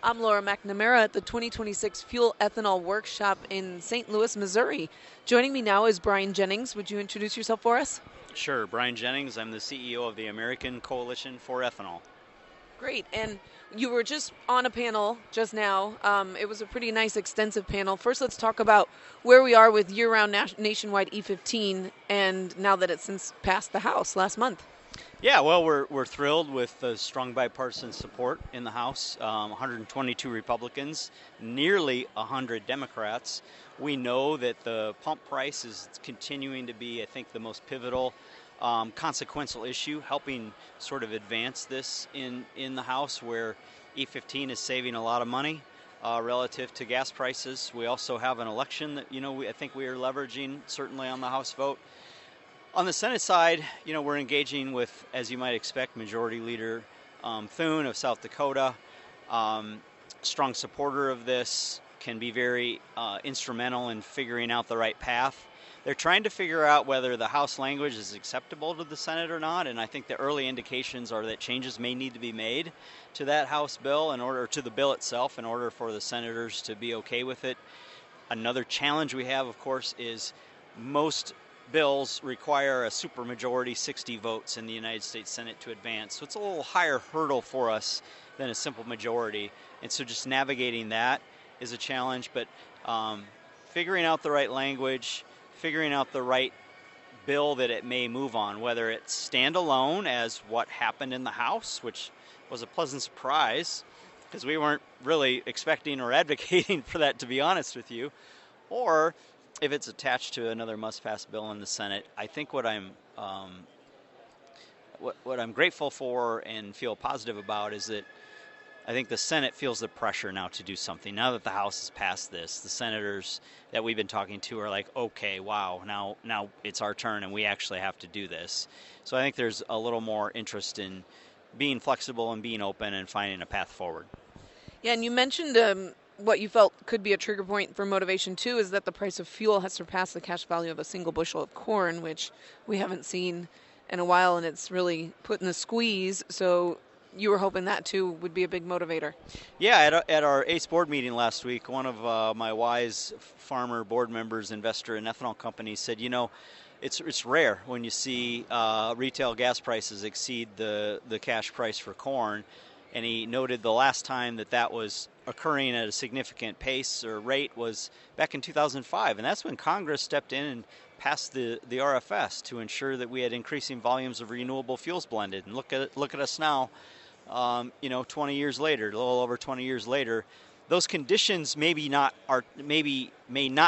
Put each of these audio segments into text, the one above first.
I'm Laura McNamara at the 2026 Fuel Ethanol Workshop in St. Louis, Missouri. Joining me now is Brian Jennings. Would you introduce yourself for us? Sure, Brian Jennings. I'm the CEO of the American Coalition for Ethanol. Great. And you were just on a panel just now. It was a pretty nice, extensive panel. First, let's talk about where we are with year-round nationwide E15 and now that it's since passed the House last month. Yeah, well, we're thrilled with the strong bipartisan support in the House. 122 Republicans, nearly 100 Democrats. We know that the pump price is continuing to be, I think, the most pivotal, consequential issue, helping sort of advance this in the House, where E15 is saving a lot of money relative to gas prices. We also have an election that I think we are leveraging certainly on the House vote. On the Senate side, we're engaging with, as you might expect, Majority Leader Thune of South Dakota. Strong supporter of this, can be very instrumental in figuring out the right path. They're trying to figure out whether the House language is acceptable to the Senate or not, and I think the early indications are that changes may need to be made to that House bill to the bill itself in order for the senators to be okay with it. Another challenge we have, of course, is most bills require a supermajority, 60 votes in the United States Senate to advance. So it's a little higher hurdle for us than a simple majority. And so just navigating that is a challenge. But figuring out the right language, figuring out the right bill that it may move on, whether it's standalone as what happened in the House, which was a pleasant surprise because we weren't really expecting or advocating for that, to be honest with you, or if it's attached to another must-pass bill in the Senate. I think what I'm grateful for and feel positive about is that I think the Senate feels the pressure now to do something. Now that the House has passed this, the senators that we've been talking to are like, okay, wow, now it's our turn and we actually have to do this. So I think there's a little more interest in being flexible and being open and finding a path forward. Yeah, and you mentioned what you felt could be a trigger point for motivation, too, is that the price of fuel has surpassed the cash value of a single bushel of corn, which we haven't seen in a while, and it's really putting the squeeze. So you were hoping that, too, would be a big motivator. Yeah, at our ACE board meeting last week, one of my wise farmer board members, investor in ethanol companies, said, it's rare when you see retail gas prices exceed the cash price for corn. And he noted the last time that was occurring at a significant pace or rate was back in 2005. And that's when Congress stepped in and passed the RFS to ensure that we had increasing volumes of renewable fuels blended. And look at us now, 20 years later, a little over 20 years later. Those conditions may not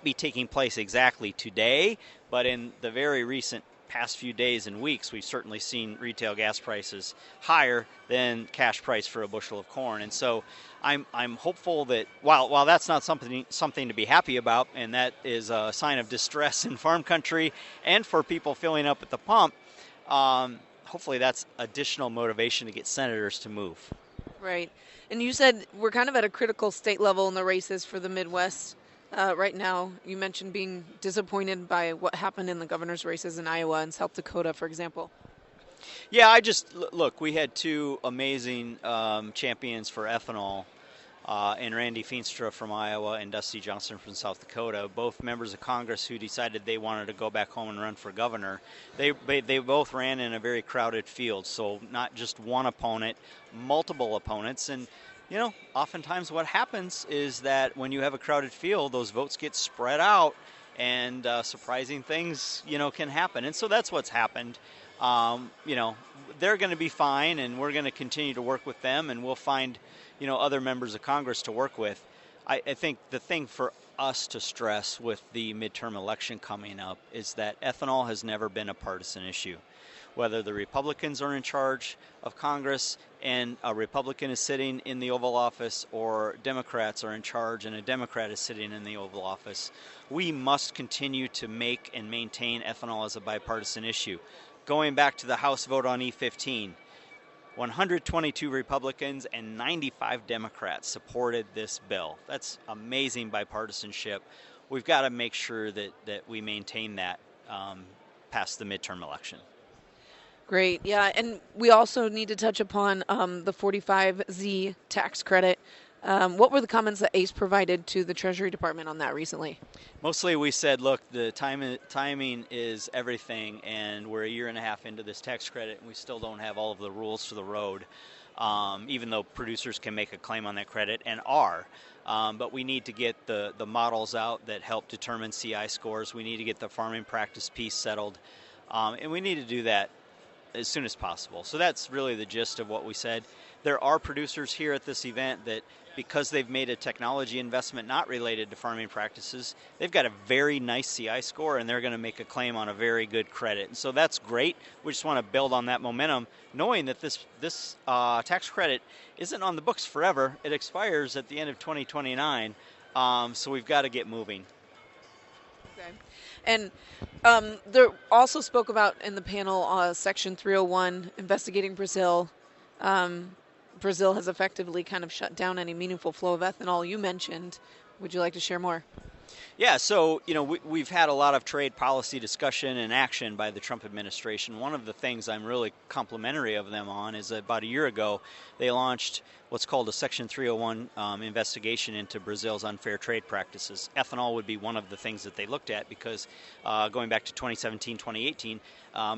be taking place exactly today, but in the very recent past few days and weeks, we've certainly seen retail gas prices higher than cash price for a bushel of corn. And so I'm hopeful that while that's not something to be happy about, and that is a sign of distress in farm country and for people filling up at the pump, hopefully that's additional motivation to get senators to move. Right. And you said we're kind of at a critical state level in the races for the Midwest. Right now, you mentioned being disappointed by what happened in the governor's races in Iowa and South Dakota, for example. Yeah, look, we had two amazing champions for ethanol, and Randy Feenstra from Iowa and Dusty Johnson from South Dakota, both members of Congress who decided they wanted to go back home and run for governor. They both ran in a very crowded field, so not just one opponent, multiple opponents. And oftentimes what happens is that when you have a crowded field, those votes get spread out and surprising things, can happen. And so that's what's happened. They're going to be fine, and we're going to continue to work with them, and we'll find, other members of Congress to work with. I think the thing for us to stress with the midterm election coming up is that ethanol has never been a partisan issue. Whether the Republicans are in charge of Congress and a Republican is sitting in the Oval Office, or Democrats are in charge and a Democrat is sitting in the Oval Office, we must continue to make and maintain ethanol as a bipartisan issue. Going back to the House vote on E15, 122 Republicans and 95 Democrats supported this bill. That's amazing bipartisanship. We've got to make sure that we maintain that past the midterm election. Great, yeah, and we also need to touch upon the 45Z tax credit. What were the comments that ACE provided to the Treasury Department on that recently? Mostly we said, look, the timing is everything, and we're a year and a half into this tax credit, and we still don't have all of the rules to the road, even though producers can make a claim on that credit and are. But we need to get the models out that help determine CI scores. We need to get the farming practice piece settled, and we need to do that as soon as possible. So that's really the gist of what we said. There are producers here at this event that, because they've made a technology investment not related to farming practices, they've got a very nice CI score, and they're going to make a claim on a very good credit. And so that's great. We just want to build on that momentum, knowing that this tax credit isn't on the books forever. It expires at the end of 2029, so we've got to get moving. Okay. And there also spoke about in the panel Section 301 investigating Brazil. Brazil has effectively kind of shut down any meaningful flow of ethanol. You mentioned. Would you like to share more? Yeah, so we've had a lot of trade policy discussion and action by the Trump administration. One of the things I'm really complimentary of them on is that about a year ago they launched what's called a Section 301 investigation into Brazil's unfair trade practices. Ethanol would be one of the things that they looked at because going back to 2017, 2018,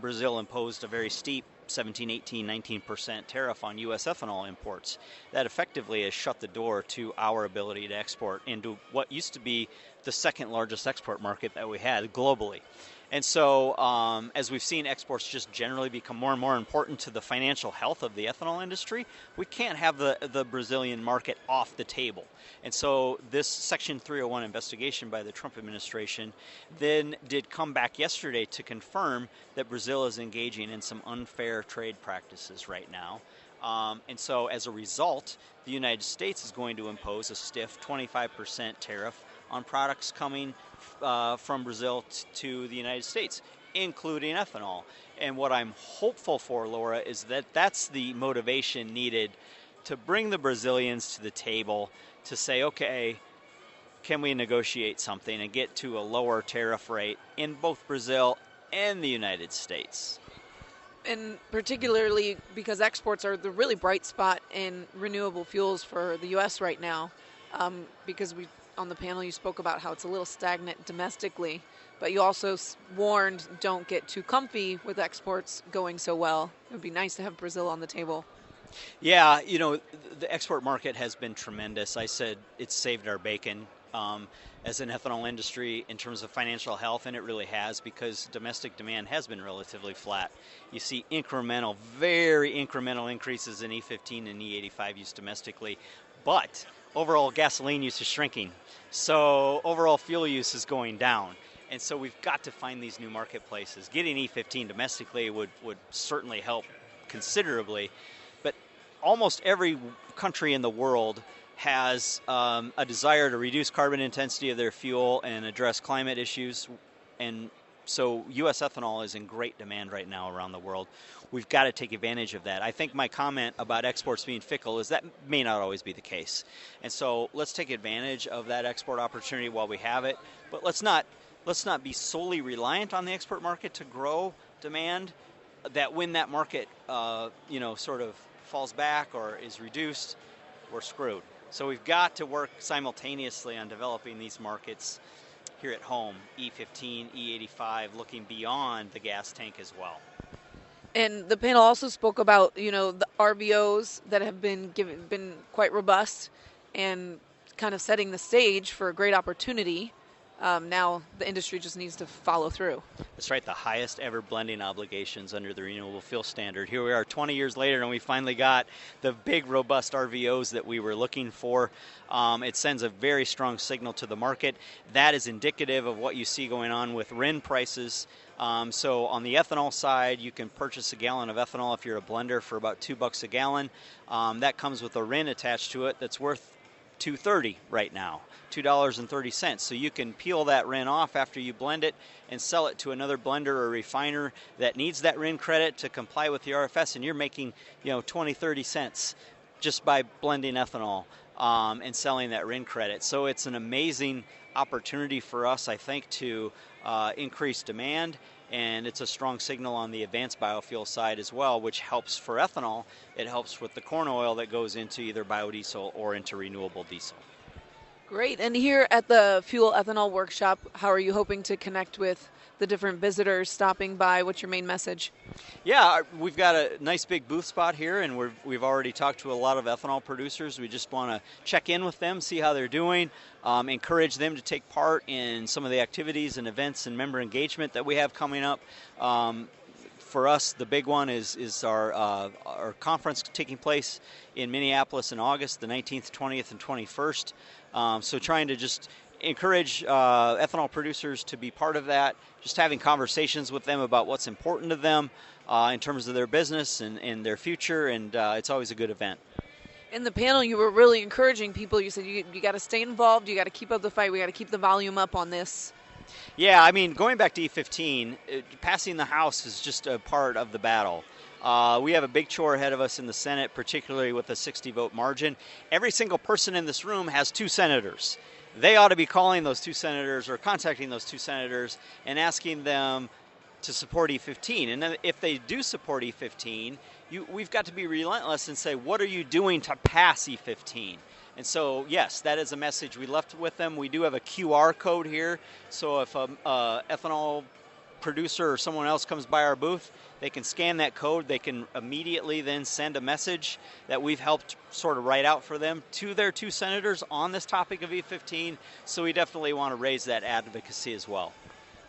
Brazil imposed a very steep 17, 18, 19% tariff on U.S. ethanol imports. That effectively has shut the door to our ability to export into what used to be the second largest export market that we had globally. And so as we've seen exports just generally become more and more important to the financial health of the ethanol industry, we can't have the Brazilian market off the table. And so this Section 301 investigation by the Trump administration then did come back yesterday to confirm that Brazil is engaging in some unfair trade practices right now. And so as a result, the United States is going to impose a stiff 25% tariff on products coming from Brazil to the United States, including ethanol. And what I'm hopeful for, Laura, is that that's the motivation needed to bring the Brazilians to the table to say, okay, can we negotiate something and get to a lower tariff rate in both Brazil and the United States? And particularly because exports are the really bright spot in renewable fuels for the U.S. right now, because on the panel you spoke about how it's a little stagnant domestically, but you also warned don't get too comfy with exports going so well. It would be nice to have Brazil on the table. Yeah, the export market has been tremendous. I said it's saved our bacon as an ethanol industry in terms of financial health, and it really has, because domestic demand has been relatively flat. You see very incremental increases in E15 and E85 use domestically, but overall gasoline use is shrinking. So overall fuel use is going down. And so we've got to find these new marketplaces. Getting E15 domestically would certainly help considerably. But almost every country in the world has a desire to reduce carbon intensity of their fuel and address climate issues. And so U.S. ethanol is in great demand right now around the world. We've got to take advantage of that. I think my comment about exports being fickle is that may not always be the case. And so let's take advantage of that export opportunity while we have it. But let's not be solely reliant on the export market to grow demand, that when that market sort of falls back or is reduced, we're screwed. So we've got to work simultaneously on developing these markets here at home, E15, E85, looking beyond the gas tank as well. And the panel also spoke about, the RVOs that have been quite robust and kind of setting the stage for a great opportunity. Now the industry just needs to follow through. That's right, the highest ever blending obligations under the Renewable Fuel Standard. Here we are 20 years later, and we finally got the big, robust RVOs that we were looking for. It sends a very strong signal to the market. That is indicative of what you see going on with RIN prices. So on the ethanol side, you can purchase a gallon of ethanol if you're a blender for about $2 a gallon. That comes with a RIN attached to it that's worth $2.30 right now, $2.30. So you can peel that RIN off after you blend it and sell it to another blender or refiner that needs that RIN credit to comply with the RFS, and you're making 20, 30 cents just by blending ethanol and selling that RIN credit. So it's an amazing opportunity for us, I think, to increase demand and it's a strong signal on the advanced biofuel side as well, which helps for ethanol. It helps with the corn oil that goes into either biodiesel or into renewable diesel. Great. And here at the Fuel Ethanol Workshop, how are you hoping to connect with the different visitors stopping by? What's your main message? Yeah, we've got a nice big booth spot here, and we've already talked to a lot of ethanol producers. We just want to check in with them, see how they're doing, encourage them to take part in some of the activities and events and member engagement that we have coming up. For us, the big one is our conference taking place in Minneapolis in August, the 19th, 20th, and 21st. So trying to just encourage ethanol producers to be part of that, just having conversations with them about what's important to them in terms of their business and their future, and it's always a good event. In the panel, you were really encouraging people. You said you got to stay involved, you got to keep up the fight, we got to keep the volume up on this. Yeah, I mean, going back to E15, passing the House is just a part of the battle. We have a big chore ahead of us in the Senate, particularly with a 60-vote margin. Every single person in this room has 2 senators. They ought to be calling those 2 senators or contacting those 2 senators and asking them to support E15. And then if they do support E15, we've got to be relentless and say, what are you doing to pass E15? And so, yes, that is a message we left with them. We do have a QR code here, so if an ethanol producer or someone else comes by our booth, they can scan that code. They can immediately then send a message that we've helped sort of write out for them to their 2 senators on this topic of E15. So we definitely want to raise that advocacy as well.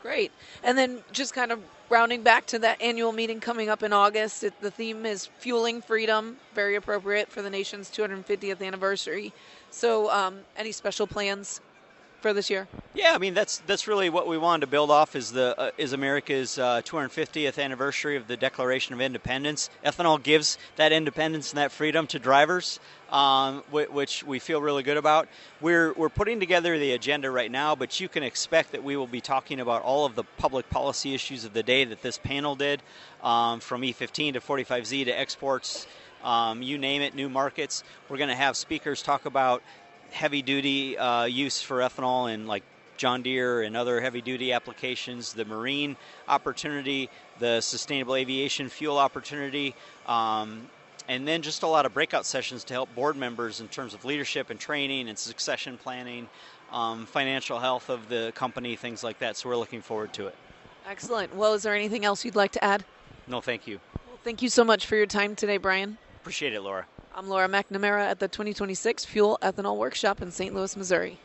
Great. And then just kind of rounding back to that annual meeting coming up in August, the theme is Fueling Freedom, very appropriate for the nation's 250th anniversary. So any special plans for this year? Yeah, I mean, that's really what we wanted to build off is America's 250th anniversary of the Declaration of Independence. Ethanol gives that independence and that freedom to drivers, which we feel really good about. We're putting together the agenda right now, but you can expect that we will be talking about all of the public policy issues of the day that this panel did, from E15 to 45Z to exports, you name it, new markets. We're going to have speakers talk about heavy-duty use for ethanol in like John Deere and other heavy-duty applications, the marine opportunity, the sustainable aviation fuel opportunity, and then just a lot of breakout sessions to help board members in terms of leadership and training and succession planning, financial health of the company, things like that. So we're looking forward to it. Excellent. Well, is there anything else you'd like to add? No, thank you. Well, thank you so much for your time today, Brian. Appreciate it, Laura. I'm Laura McNamara at the 2026 Fuel Ethanol Workshop in St. Louis, Missouri.